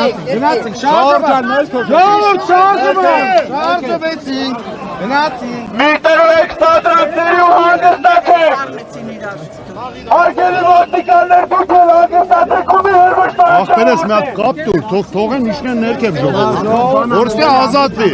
Գնացինք, շարժվեցինք, գնացինք։ Միտերով եք սադրանքների ու հանգստացեք։ Արգելի ոստիկաններ դուքել հանգստացեք ու մի հրվշտարան։ Ախպերես մի հատ կապ տուր, թողեն իշնեն ներքև ժողովուրդ, որսի ազատվի։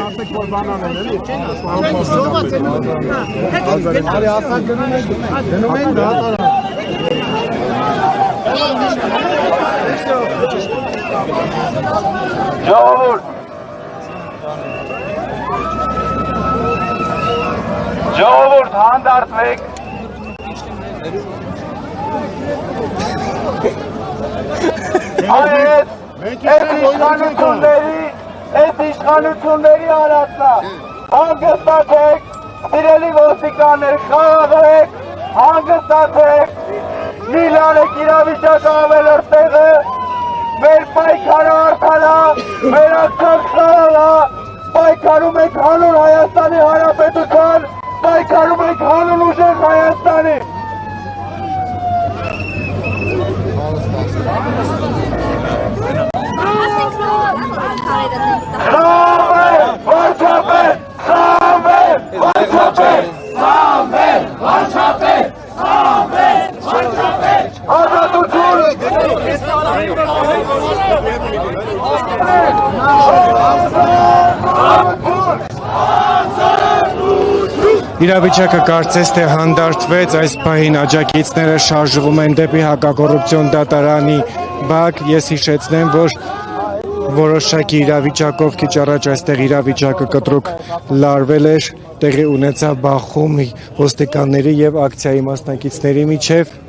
Ժողովուրդ հանդարտվեք։ Այս իշխանությունների արածնա, հանգստացեք, սիրելի ոստիկաններ, խաղաղեք, հանգստացեք, մի լանեք իրավիճակը ավելորդ տեղը, մեր պայքարը արդարա, մեր ակցիան խաղաղա, պայքարում ենք հանուն Հայաստանի Հանրապետության, պայքարում ենք հանուն ուժեղ Հայաստանի։ Իրավիճակը կարծես թե հանդարտվեց, այս պահին աջակիցները շարժվում են դեպի հակակոռուպցիոն դատարանի բակ։ Ես հիշեցնեմ, որ որոշակի իրավիճակով քիչ առաջ այստեղ իրավիճակը կտրուկ լարվել էր, տեղի ունեցավ բախում ոստիկանների եւ ակցիայի մասնակիցների միջև։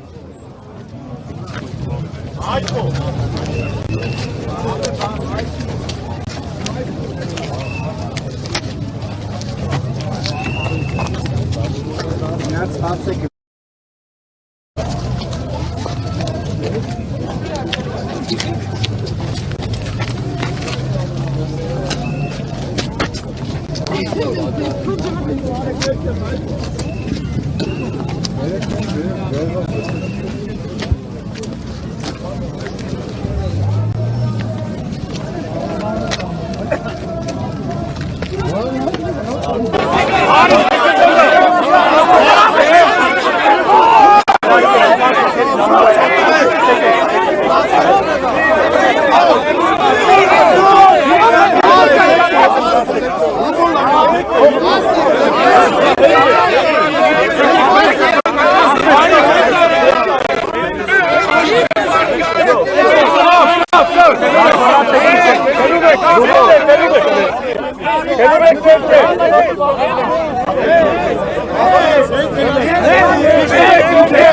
Hey!